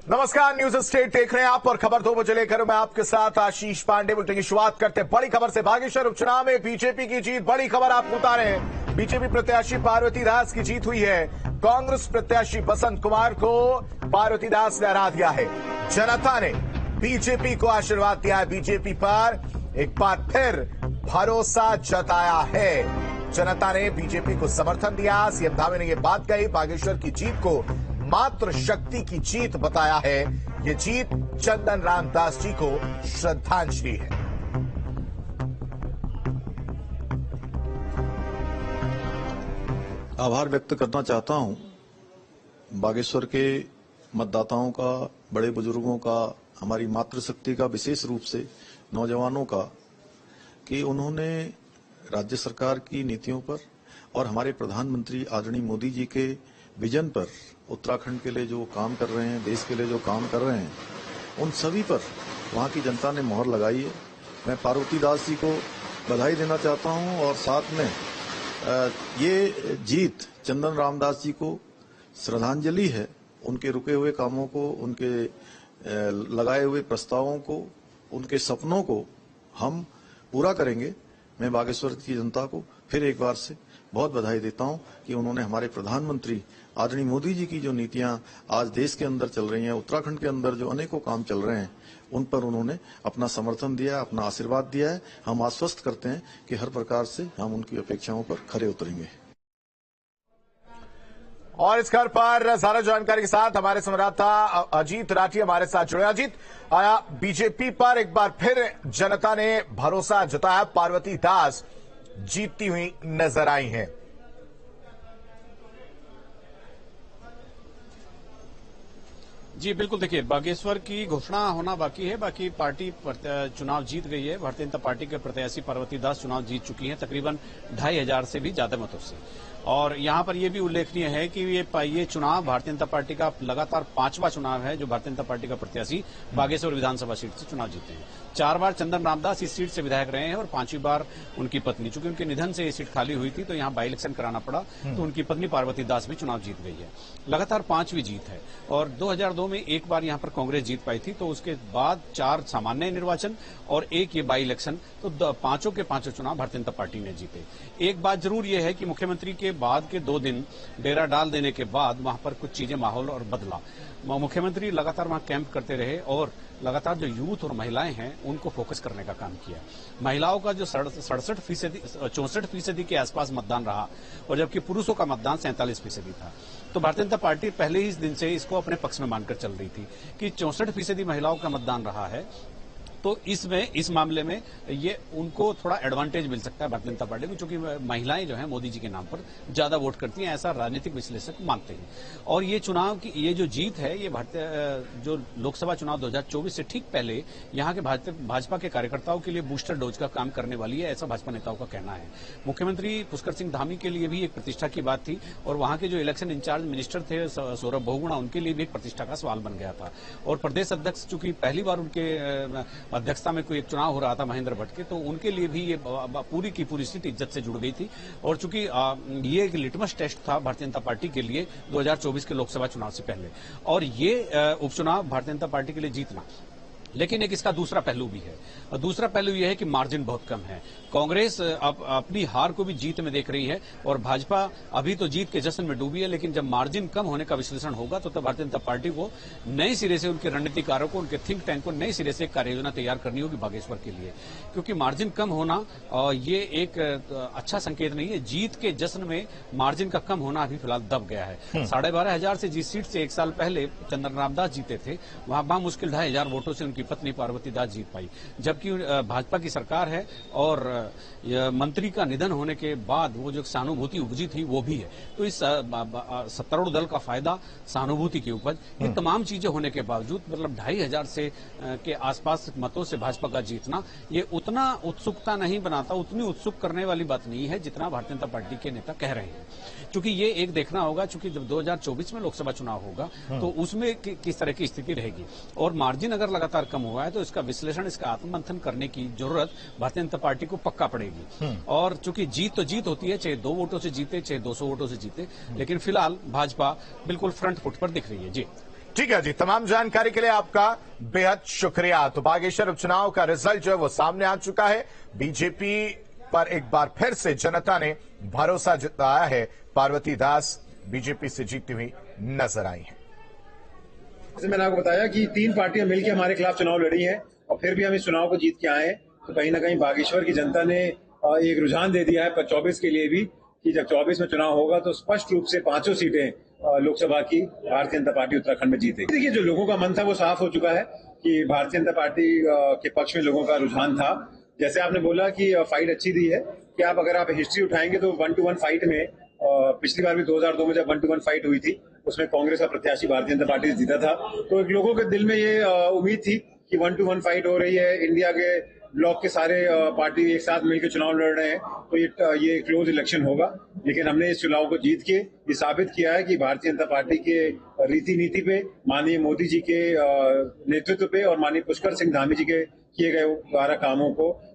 नमस्कार, news state देख रहे हैं आप और खबर 2 बजे लेकर मैं आपके साथ आशीष पांडे। बुलेटिन की शुरुआत करते हैं बड़ी खबर से। बागेश्वर उपचुनाव में बीजेपी की जीत, बड़ी खबर आपको बता रहे हैं। बीजेपी प्रत्याशी पार्वती दास की जीत हुई है। कांग्रेस प्रत्याशी बसंत कुमार को पार्वती दास ने हरा दिया है। जनता ने बीजेपी को आशीर्वाद दिया है। बीजेपी पर एक बार फिर भरोसा जताया है। जनता ने बीजेपी को समर्थन दिया। सीएम धामी ने यह बात कही। बागेश्वर की जीत को मात्र शक्ति की जीत बताया है। ये जीत चंदन राम दास जी को श्रद्धांजलि है। आभार व्यक्त करना चाहता हूं बागेश्वर के मतदाताओं का, बड़े बुजुर्गों का, हमारी मातृशक्ति का, विशेष रूप से नौजवानों का, कि उन्होंने राज्य सरकार की नीतियों पर और हमारे प्रधानमंत्री आदरणीय मोदी जी के विजन पर, उत्तराखंड के लिए जो काम कर रहे हैं, देश के लिए जो काम कर रहे हैं, उन सभी पर वहां की जनता ने मोहर लगाई है। मैं पार्वती दास जी को बधाई देना चाहता हूं और साथ में ये जीत चंदन रामदास जी को श्रद्धांजलि है। उनके रुके हुए कामों को, उनके लगाए हुए प्रस्तावों को, उनके सपनों को हम पूरा करेंगे। मैं बागेश्वर की जनता को फिर एक बार से बहुत बधाई देता हूं कि उन्होंने हमारे प्रधानमंत्री आदरणीय मोदी जी की जो नीतियां आज देश के अंदर चल रही हैं, उत्तराखंड के अंदर जो अनेकों काम चल रहे हैं, उन पर उन्होंने अपना समर्थन दिया, अपना आशीर्वाद दिया है। हम आश्वस्त करते हैं कि हर प्रकार से हम उनकी अपेक्षाओं पर खरे उतरेंगे। और इस खबर पर ज्यादा जानकारी के साथ हमारे संवाददाता अजीत राठी हमारे साथ जुड़े। अजीत, बीजेपी पर एक बार फिर जनता ने भरोसा जताया। पार्वती दास जीतती हुई नजर आई हैं। जी बिल्कुल, देखिए बागेश्वर की घोषणा होना बाकी है। बाकी पार्टी चुनाव जीत गई है। भारतीय जनता पार्टी के प्रत्याशी पार्वती दास चुनाव जीत चुकी हैं तकरीबन 2500 से भी ज्यादा मतों से। और यहां पर यह भी उल्लेखनीय है कि ये चुनाव भारतीय जनता पार्टी का लगातार 5वां चुनाव है जो भारतीय जनता पार्टी का प्रत्याशी बागेश्वर विधानसभा सीट से चुनाव जीते हैं। 4 बार चंदन रामदास इस सीट से विधायक रहे हैं और 5वीं बार उनकी पत्नी, चूंकि उनके निधन से ये सीट खाली हुई थी तो यहां बाई इलेक्शन कराना पड़ा, तो उनकी पत्नी पार्वती दास भी चुनाव जीत गई है। लगातार 5वीं जीत है। और 2002 में एक बार यहां पर कांग्रेस जीत पाई थी, तो उसके बाद 4 सामान्य निर्वाचन और 1 ये बाई इलेक्शन, तो पांचों के पांचों चुनाव भारतीय जनता पार्टी ने जीते। एक बात जरूर यह है कि मुख्यमंत्री के बाद के 2 दिन डेरा डाल देने के बाद वहां पर कुछ चीजें, माहौल और बदला। मुख्यमंत्री लगातार वहां कैंप करते रहे और लगातार जो यूथ और महिलाएं हैं उनको फोकस करने का काम किया। महिलाओं का जो 64% के आसपास मतदान रहा और जबकि पुरुषों का मतदान 47% था। तो भारतीय जनता पार्टी पहले ही इस दिन से इसको अपने पक्ष में मानकर चल रही थी कि 64% महिलाओं का मतदान रहा है, तो इस मामले में ये उनको थोड़ा एडवांटेज मिल सकता है भारतीय जनता पार्टी को, क्योंकि महिलाएं जो हैं मोदी जी के नाम पर ज्यादा वोट करती हैं, ऐसा राजनीतिक विश्लेषक मानते हैं। और ये चुनाव की ये जो जीत है, ये जो लोकसभा चुनाव 2024 से ठीक पहले यहाँ के भाजपा के कार्यकर्ताओं के लिए बूस्टर डोज का काम करने वाली है, ऐसा भाजपा नेताओं का कहना है। मुख्यमंत्री पुष्कर सिंह धामी के लिए भी एक प्रतिष्ठा की बात थी और वहां के जो इलेक्शन इंचार्ज मिनिस्टर थे सौरभ बहुगुणा, उनके लिए भी एक प्रतिष्ठा का सवाल बन गया था। और प्रदेश अध्यक्ष चूंकि पहली बार उनके अध्यक्षता में कोई एक चुनाव हो रहा था महेंद्र भट्ट के, तो उनके लिए भी ये पूरी की पूरी स्थिति इज्जत से जुड़ गई थी। और चूंकि ये एक लिटमस टेस्ट था भारतीय जनता पार्टी के लिए 2024 के लोकसभा चुनाव से पहले, और ये उपचुनाव भारतीय जनता पार्टी के लिए जीतना। लेकिन एक इसका दूसरा पहलू भी है, और दूसरा पहलू यह है कि मार्जिन बहुत कम है। कांग्रेस अपनी हार को भी जीत में देख रही है और भाजपा अभी तो जीत के जश्न में डूबी है, लेकिन जब मार्जिन कम होने का विश्लेषण होगा तो तब भारतीय जनता पार्टी को नए सिरे से, उनके रणनीतिकारों को, उनके थिंक टैंक को नए सिरे से एक कार्य योजना तैयार करनी होगी बागेश्वर के लिए। क्योंकि मार्जिन कम होना ये एक अच्छा संकेत नहीं है। जीत के जश्न में मार्जिन का कम होना अभी फिलहाल दब गया है। 12,500 से जिस सीट से 1 साल पहले चंदन रामदास जीते थे, वहां मुश्किल 2,500 वोटों से उनकी पत्नी पार्वती दास जीत पाई। जबकि भाजपा की सरकार है और मंत्री का निधन होने के बाद वो जो सहानुभूति उपजी थी वो भी है। तो इस सत्तारूढ़ दल का फायदा सहानुभूति की उपज, ये तमाम चीजें होने के बावजूद मतलब 2,500 से के आसपास मतों से भाजपा का जीतना ये उतना उत्सुकता नहीं बनाता, उतनी उत्सुक करने वाली बात नहीं है जितना भारतीय जनता पार्टी के नेता कह रहे हैं। क्योंकि ये एक देखना होगा, चूंकि जब 2024 में लोकसभा चुनाव होगा तो उसमें किस तरह की स्थिति रहेगी, और मार्जिन अगर लगातार कम हुआ है तो इसका विश्लेषण, इसका आत्ममंथन करने की जरूरत भारतीय जनता पार्टी को पक्का पड़ेगी। और चूंकि जीत तो जीत होती है, चाहे 2 वोटों से जीते चाहे 200 वोटों से जीते, लेकिन फिलहाल भाजपा बिल्कुल फ्रंट फुट पर दिख रही है। जी ठीक है जी, तमाम जानकारी के लिए आपका बेहद शुक्रिया। तो बागेश्वर उपचुनाव का रिजल्ट जो है वो सामने आ चुका है। बीजेपी पर एक बार फिर से जनता ने भरोसा जताया है। पार्वती दास बीजेपी से जीतती हुई नजर आई हैं। जैसे मैंने आपको बताया कि 3 पार्टियां मिलकर हमारे खिलाफ चुनाव लड़ी हैं और फिर भी हम इस चुनाव को जीत के आए हैं। तो कहीं ना कहीं बागेश्वर की जनता ने एक रुझान दे दिया है 24 के लिए भी कि जब 24 में चुनाव होगा तो स्पष्ट रूप से 5 सीटें लोकसभा की भारतीय जनता पार्टी उत्तराखंड में जीतेगी। देखिए, जो लोगों का मन था वो साफ हो चुका है कि भारतीय जनता पार्टी के पक्ष में लोगों का रुझान था। जैसे आपने बोला कि फाइट अच्छी दी है कि अगर आप हिस्ट्री उठाएंगे तो 1-to-1 फाइट में पिछली बार भी 2002 में जब 1-to-1 फाइट हुई थी उसमें कांग्रेस का प्रत्याशी भारतीय जनता पार्टी से जीता था। तो एक लोगों के दिल में ये उम्मीद थी कि 1-to-1 फाइट हो रही है, इंडिया के ब्लॉक के सारे पार्टी एक साथ मिलकर चुनाव लड़ रहे हैं, तो ये क्लोज इलेक्शन होगा। लेकिन हमने इस चुनाव को जीत के ये साबित किया है कि भारतीय जनता पार्टी के रीति नीति पे, माननीय मोदी जी के नेतृत्व पे और माननीय पुष्कर सिंह धामी जी के किए गए 12 कामों को